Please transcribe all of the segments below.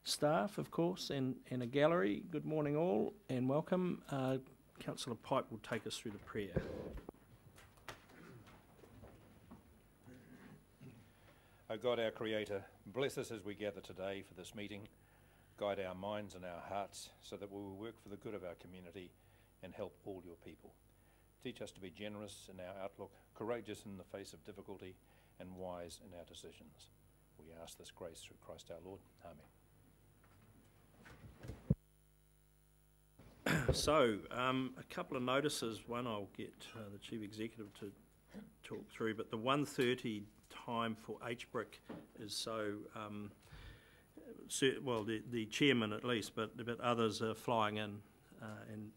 staff, of course, and a gallery. Good morning all, and welcome. Councillor Pipe will take us through the prayer. O God, our Creator, bless us as we gather today for this meeting. Guide our minds and our hearts so that we will work for the good of our community and help all your people. Teach us to be generous in our outlook, courageous in the face of difficulty, and wise in our decisions. We ask this grace through Christ our Lord. Amen. So, a couple of notices. One I'll get the Chief Executive to talk through, but the 1:30 time for HBRC is so, well, the chairman at least, but others are flying in, and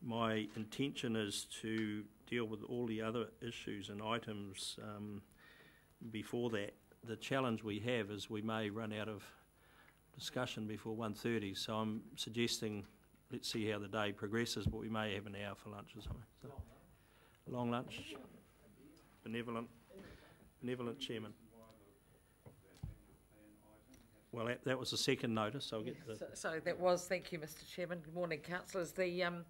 my intention is to deal with all the other issues and items before that. The challenge we have is we may run out of discussion before 1:30, so I'm suggesting let's see how the day progresses, but we may have an hour for lunch or something. So, long lunch. Benevolent chairman. Well, that was the second notice, so I'll get the... So that was, thank you, Mr Chairman. Good morning, councillors. The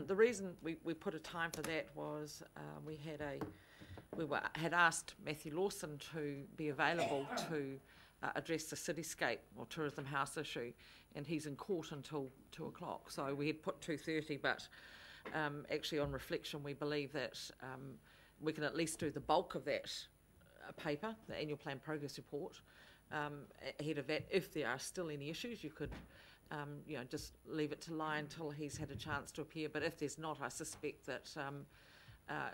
reason we put a time for that was we had asked Matthew Lawson to be available to address the cityscape or tourism house issue, and he's in court until 2 o'clock. So we had put 2:30, but actually on reflection we believe that we can at least do the bulk of that paper, the annual plan progress report, ahead of that. If there are still any issues, you could just leave it to lie until he's had a chance to appear. But if there's not, I suspect that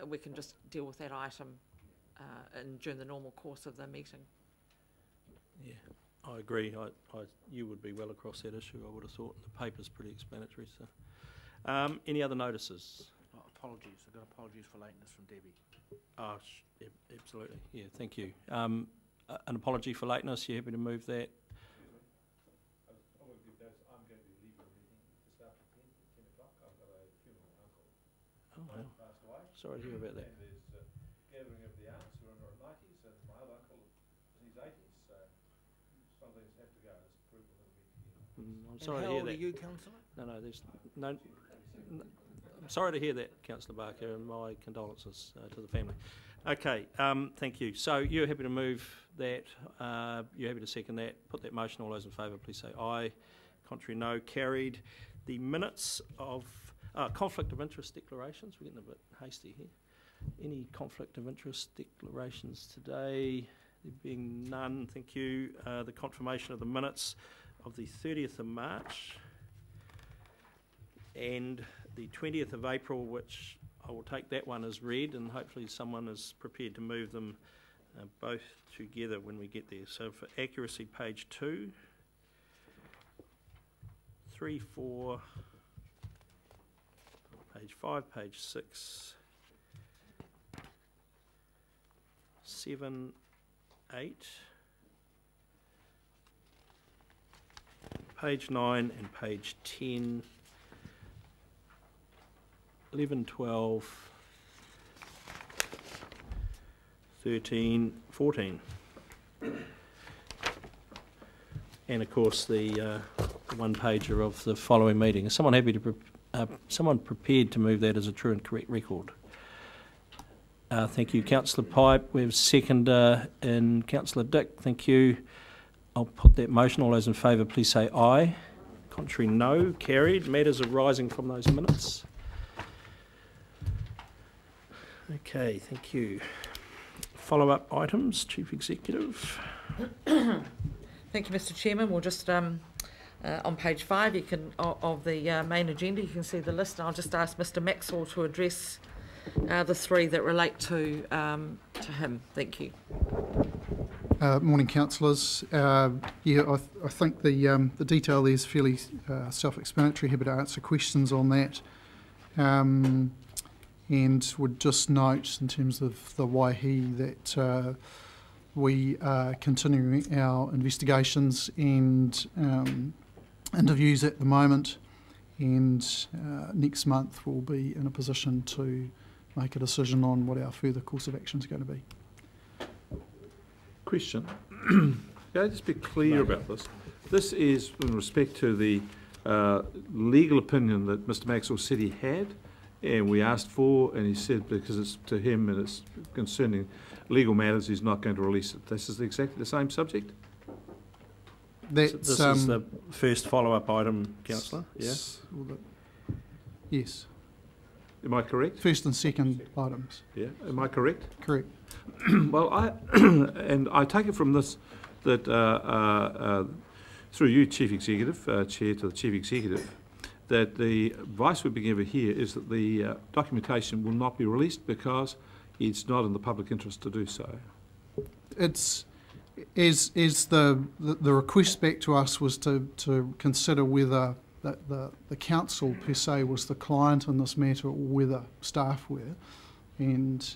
we can just deal with that item during the normal course of the meeting. Yeah, I agree. You would be well across that issue, I would have thought. The paper's pretty explanatory. So, any other notices? Oh, apologies. I've got apologies for lateness from Debbie. Oh, absolutely. Yeah, thank you. An apology for lateness. You happy to move that? I'm going to be leaving the meeting this afternoon at 10 o'clock. I've got a funeral uncle. Oh, wow. Passed away. Sorry to hear about that. And there's a gathering of the aunts who are in their 90s, and my other uncle is in his 80s, so some things have to go. It's brutal little bit. I'm sorry to hear that. How old are you, Councillor? No, there's no. I'm sorry to hear that, Councillor Barker, and my condolences to the family. Okay, thank you. So you're happy to move that, you're happy to second that, put that motion. All those in favour, please say aye. Contrary, no. Carried. The minutes of conflict of interest declarations, we're getting a bit hasty here. Any conflict of interest declarations today? There being none, thank you. The confirmation of the minutes of the 30th of March and the 20th of April, which I will take that one as read, and hopefully someone is prepared to move them both together when we get there. So for accuracy, page 2, 3, 4, page 5, page 6, 7, 8, page 9 and page 10, 11, 12, 13, 14. And of course the one-pager of the following meeting. Is someone happy to, someone prepared to move that as a true and correct record? Thank you, Councillor Pipe. We have a seconder in Councillor Dick. Thank you. I'll put that motion. All those in favour, please say aye. Contrary, no. Carried. Matters arising from those minutes. Okay, thank you. Follow-up items, Chief Executive. Thank you, Mr Chairman. We'll just, on page 5 you can, of the main agenda, you can see the list. I'll just ask Mr Maxwell to address the 3 that relate to him. Thank you. Morning, councillors. Yeah, I think the detail there is fairly self-explanatory. Happy to answer questions on that. And would just note in terms of the waihi that we are continuing our investigations and interviews at the moment, and next month we'll be in a position to make a decision on what our further course of action is going to be. Question. Can I just be clear about this? This is in respect to the legal opinion that Mr Maxwell said he had, and we asked for, and he said because it's to him and it's concerning legal matters, he's not going to release it. This is exactly the same subject? That's, This is the first follow-up item, Councillor, yeah? Yes. Am I correct? First and second items. Yeah, am I correct? Correct. Well, and I take it from this that through you, Chief Executive, Chair to the Chief Executive, that the advice we're being given here is that the documentation will not be released because it's not in the public interest to do so. It's the request back to us was to consider whether the council per se was the client in this matter or whether staff were, and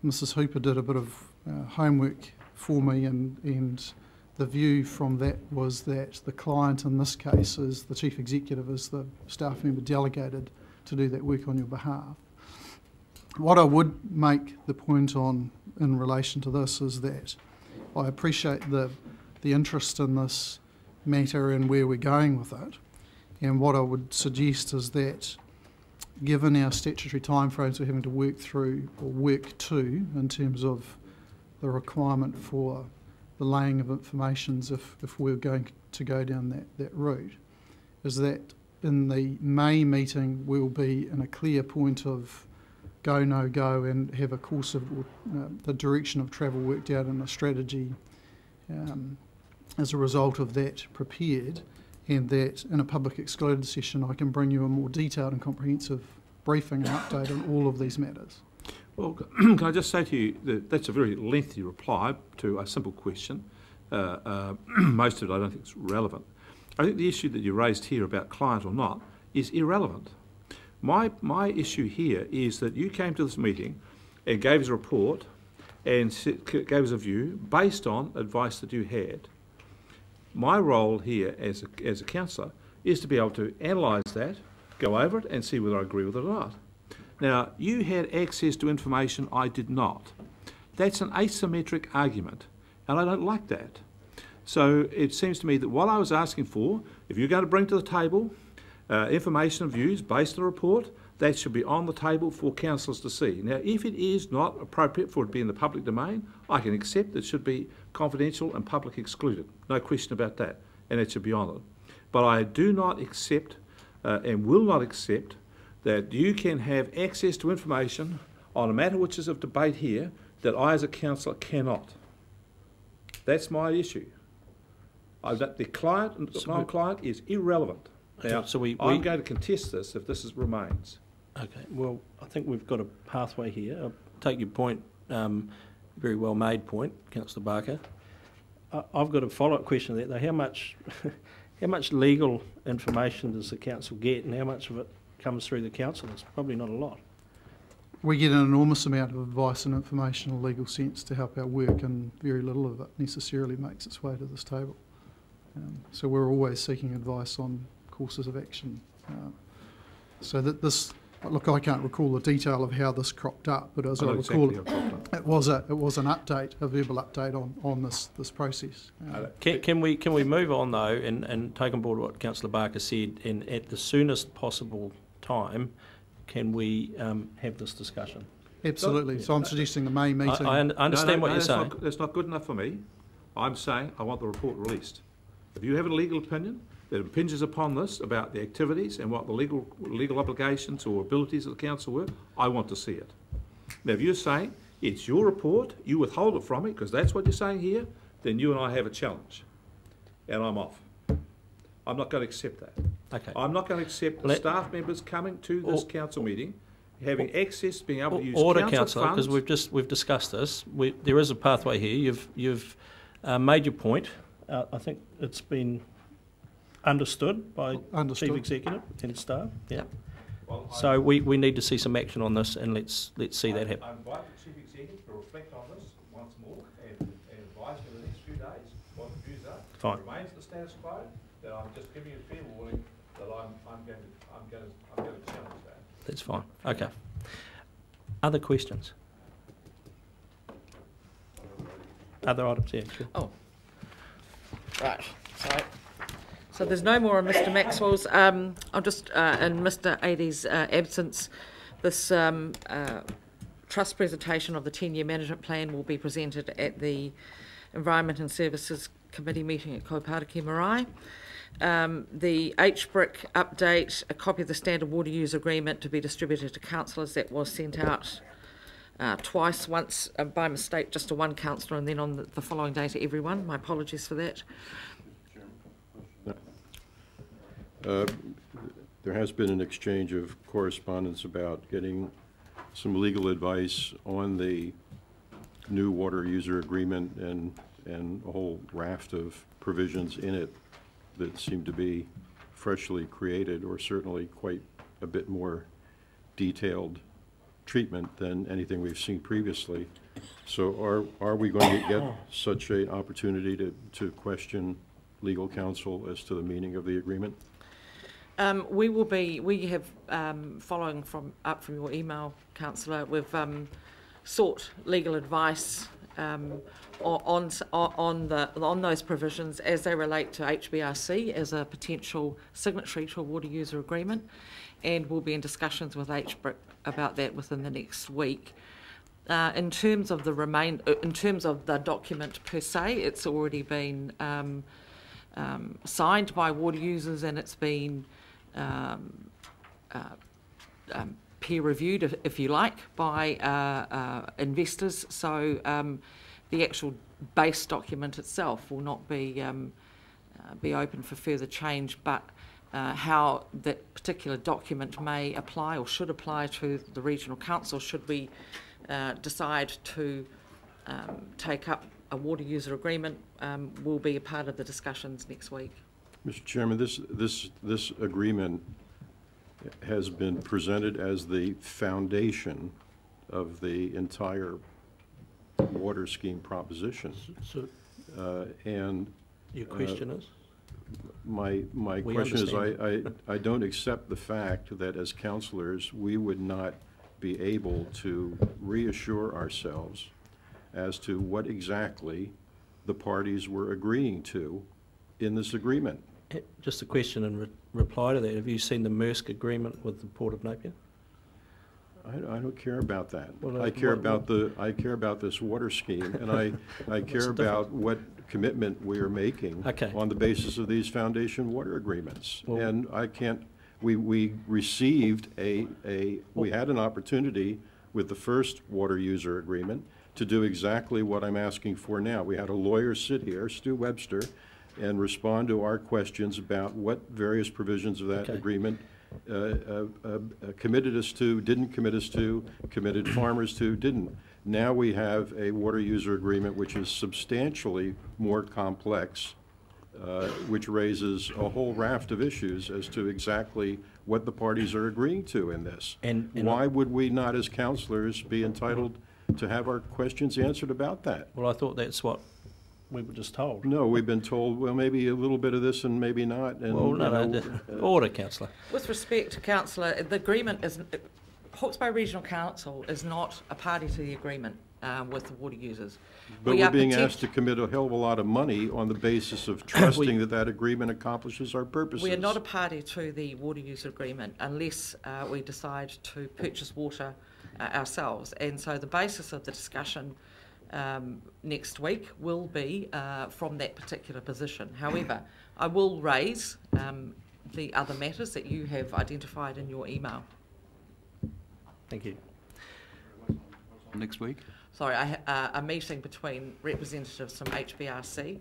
Mrs Hooper did a bit of homework for me, and the view from that was that the client in this case is the Chief Executive, is the staff member delegated to do that work on your behalf. What I would make the point on in relation to this is that I appreciate the interest in this matter and where we're going with it, and what I would suggest is that given our statutory timeframes we're having to work through or work to in terms of the requirement for the laying of informations if we're going to go down that route, is that in the May meeting we'll be in a clear point of go, no go, and have a course of the direction of travel worked out in a strategy as a result of that prepared, and that in a public excluded session I can bring you a more detailed and comprehensive briefing and update on all of these matters. Well, can I just say to you that that's a very lengthy reply to a simple question. Most of it I don't think is relevant. I think the issue that you raised here about client or not is irrelevant. My issue here is that you came to this meeting and gave us a report and gave us a view based on advice that you had. My role here as a councillor is to be able to analyse that, go over it and see whether I agree with it or not. Now, you had access to information I did not. That's an asymmetric argument, and I don't like that. So it seems to me that what I was asking for, if you're going to bring to the table information and views based on the report, that should be on the table for councillors to see. Now, if it is not appropriate for it to be in the public domain, I can accept that it should be confidential and public excluded. No question about that, and it should be on it. But I do not accept and will not accept that you can have access to information on a matter which is of debate here that I as a councillor cannot. That's my issue. The client and non-client is irrelevant. Now, so I'm going to contest this if this remains. Okay, well, I think we've got a pathway here. I'll take your point, very well made point, Councillor Barker. I've got a follow-up question to that, though. How much legal information does the council get, and how much of it comes through the council? It's probably not a lot. We get an enormous amount of advice and information in a legal sense to help our work, and very little of it necessarily makes its way to this table. So we're always seeking advice on courses of action. So that this, look, I can't recall the detail of how this cropped up, but as I recall, it was an update, a verbal update on this process. Can we move on though and take on board what Councillor Barker said, and at the soonest possible time, can we have this discussion? Absolutely. So I'm suggesting the May meeting. I understand what you're saying. That's not good enough for me. I'm saying I want the report released. If you have a legal opinion that impinges upon this about the activities and what the legal obligations or abilities of the council were, I want to see it. Now, if you're saying it's your report, you withhold it from me because that's what you're saying here, then you and I have a challenge, and I'm off. I'm not going to accept that. Okay. I'm not going to accept the staff members coming to this council meeting, having access, being able to use council funds. Because we've discussed this. There is a pathway here. You've made your point. I think it's been understood by Chief Executive and staff. Yeah. Well, so we need to see some action on this, and let's see that happen. I invite the Chief Executive to reflect on this once more and advise me the next few days what the views are. Fine. If it remains the status quo, then I'm just giving you a fair warning that I'm going to challenge that. That's fine. Okay. Other questions? Other items? Yeah. Sure. Oh. Right. Sorry. So there's no more on Mr. Maxwell's. I'll just, in Mr. Adie's absence, this trust presentation of the 10-year management plan will be presented at the Environment and Services Committee meeting at Kopariki Marae. The HBRC update, a copy of the Standard Water Use Agreement to be distributed to councillors, that was sent out twice, once by mistake just to one councillor and then on the following day to everyone. My apologies for that. There has been an exchange of correspondence about getting some legal advice on the new water user agreement and a whole raft of provisions in it that seem to be freshly created, or certainly quite a bit more detailed treatment than anything we've seen previously. So are we going to get such an opportunity to question legal counsel as to the meaning of the agreement? We have, following up from your email, Councillor, we've sought legal advice on those provisions as they relate to HBRC as a potential signatory to a water user agreement, and we'll be in discussions with HBRC about that within the next week. In terms of the document per se, it's already been signed by water users, and it's been peer reviewed, if you like, by investors. So the actual base document itself will not be open for further change, but how that particular document may apply or should apply to the regional council should we decide to take up a water user agreement will be a part of the discussions next week. Mr. Chairman, this agreement has been presented as the foundation of the entire water scheme proposition. So, and your question is? My question is, I don't accept the fact that as councillors we would not be able to reassure ourselves as to what exactly the parties were agreeing to in this agreement. Just a question in reply to that. Have you seen the Maersk agreement with the Port of Napier? I don't care about that. Well, I care about this water scheme, and I care about what commitment we are making on the basis of these foundation water agreements. Well, and I can't. We received we had an opportunity with the first water user agreement to do exactly what I'm asking for now. We had a lawyer sit here, Stu Webster, and respond to our questions about what various provisions of that agreement committed us to, didn't commit us to, committed farmers to, didn't. Now we have a water user agreement which is substantially more complex, which raises a whole raft of issues as to exactly what the parties are agreeing to in this. And why would we not, as councillors, be entitled to have our questions answered about that? Well, I thought that's what we were just told. No, we've been told, well, maybe a little bit of this and maybe not. And, well, no, order, Councillor. With respect, Councillor, the agreement is, Hawke's Bay Regional Council is not a party to the agreement with the water users. But we're being asked to commit a hell of a lot of money on the basis of trusting that agreement accomplishes our purposes. We are not a party to the water user agreement unless we decide to purchase water ourselves. And so the basis of the discussion next week will be from that particular position. However, I will raise the other matters that you have identified in your email. Thank you. Next week? Sorry, a meeting between representatives from HBRC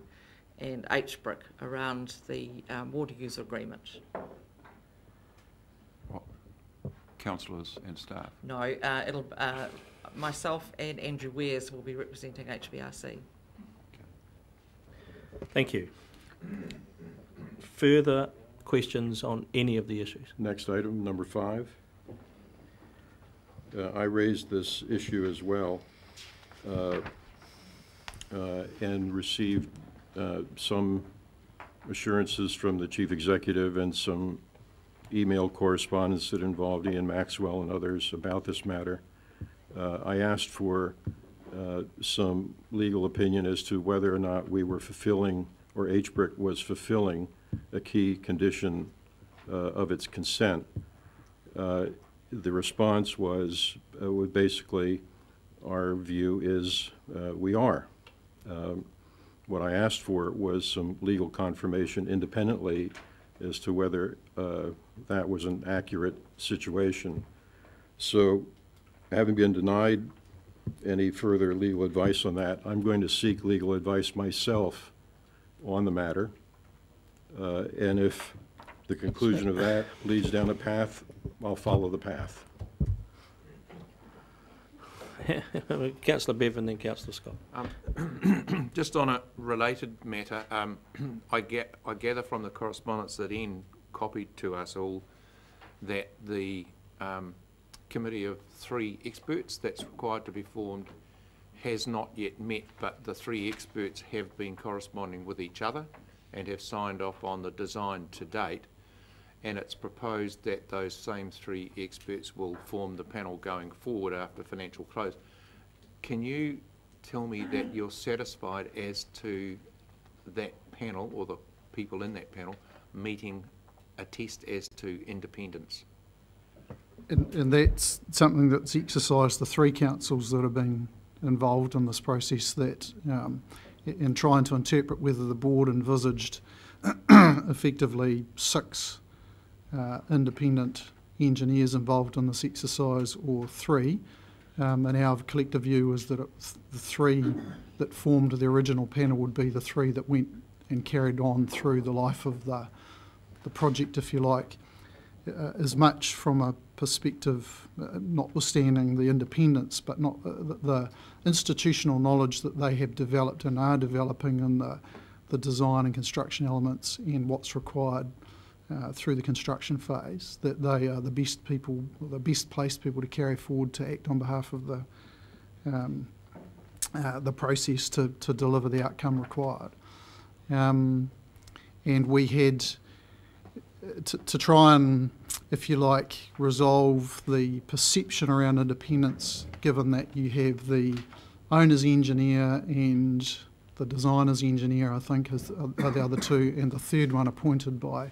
and HBRC around the water user agreement. Well, councillors and staff? No, it'll myself and Andrew Wears will be representing HBRC. Okay. Thank you. Further questions on any of the issues? Next item, number 5. I raised this issue as well and received some assurances from the Chief Executive and some email correspondence that involved Ian Maxwell and others about this matter. I asked for some legal opinion as to whether or not we were fulfilling or HBRC was fulfilling a key condition of its consent. The response was basically, our view is we are. What I asked for was some legal confirmation independently as to whether that was an accurate situation. So, having been denied any further legal advice on that, I'm going to seek legal advice myself on the matter. And if the conclusion of that leads down a path, I'll follow the path. Councillor Bev and then Councillor Scott. Just on a related matter, I gather from the correspondence that Ian copied to us all that the committee of 3 experts that's required to be formed has not yet met, but the 3 experts have been corresponding with each other and have signed off on the design to date, and it's proposed that those same 3 experts will form the panel going forward after financial close. Can you tell me that you're satisfied as to that panel, or the people in that panel, meeting a test as to independence? And that's something that's exercised the 3 councils that have been involved in this process, that in trying to interpret whether the board envisaged effectively 6 independent engineers involved in this exercise or 3. And our collective view is that the 3 that formed the original panel would be the 3 that went and carried on through the life of the project, if you like, as much from a perspective, notwithstanding the independence, but not the institutional knowledge that they have developed and are developing in the design and construction elements and what's required through the construction phase, that they are the best people, the best placed people to carry forward to act on behalf of the process to deliver the outcome required. And we had to try and, if you like, resolve the perception around independence, given that you have the owner's engineer and the designer's engineer, I think, are the other 2, and the 3rd one appointed by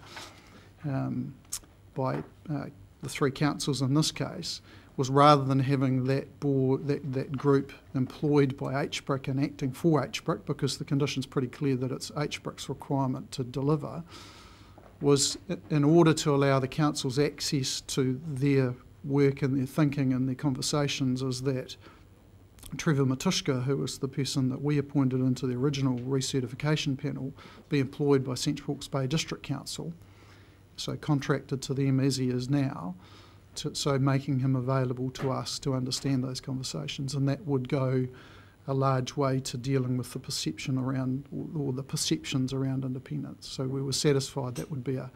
the 3 councils in this case, was rather than having that board, that group employed by HBRC and acting for HBRC, because the condition's pretty clear that it's HBRC's requirement to deliver, was in order to allow the councils access to their work and their thinking and their conversations, is that Trevor Matushka, who was the person that we appointed into the original recertification panel, be employed by Central Hawke's Bay District Council, so contracted to them as he is now, so making him available to us to understand those conversations, and that would go a large way to dealing with the perception around, or the perceptions around independence. So we were satisfied that would be a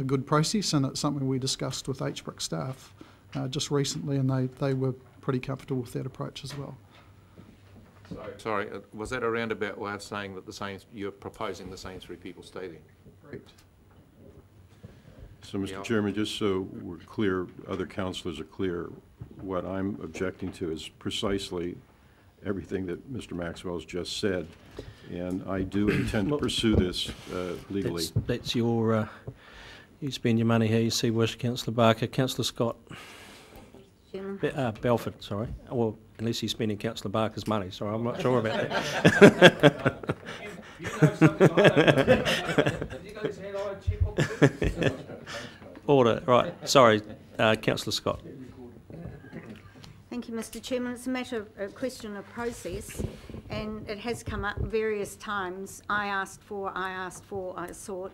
good process, and it's something we discussed with HBRC staff just recently, and they were pretty comfortable with that approach as well. Sorry, was that a roundabout way of saying that you're proposing the same 3 people stay there? Correct. So, Mr. Chairman, just so we're clear, other councillors are clear, what I'm objecting to is precisely everything that Mr. Maxwell's just said, and I do intend to pursue this legally. That's your, you spend your money how you see wish, Councillor Barker. Councillor Scott. Belford, sorry. Well, unless he's spending Councillor Barker's money, sorry, I'm not sure about that. You know something like that. Have you got his head on a chip on? Order, right. Sorry, Councillor Scott. Thank you, Mr. Chairman. It's a question of process, and it has come up various times. I sought.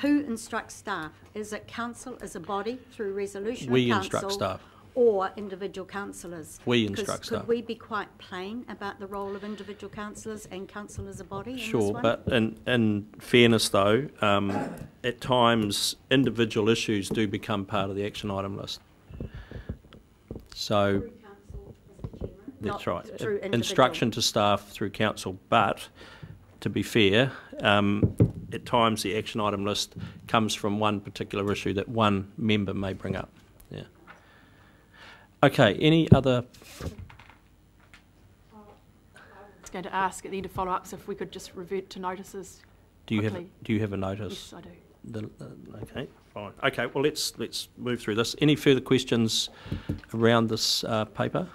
Who instructs staff? Is it council as a body through resolution We of council? instruct staff. Or individual councillors? We instruct staff. Could we be quite plain about the role of individual councillors and council as a body? Sure, but in fairness though, at times individual issues do become part of the action item list. So Through council, Mr. Chairman, that's not right. through Instruction to staff through council, but to be fair, at times the action item list comes from one particular issue that one member may bring up. Yeah. Okay, any other? I was going to ask at the end of follow-ups if we could just revert to notices Do you quickly. have a notice? Yes, I do. Okay, fine. Okay, well let's move through this. Any further questions around this paper?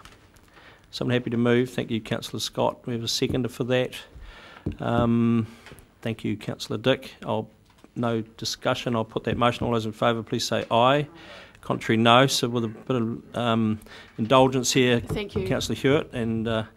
Someone happy to move? Thank you, Councillor Scott. We have a seconder for that. Thank you, Councillor Dick. No discussion. I'll put that motion. All those in favour, please say aye. Contrary, no. So with a bit of indulgence here, Thank you. Councillor Hewitt, and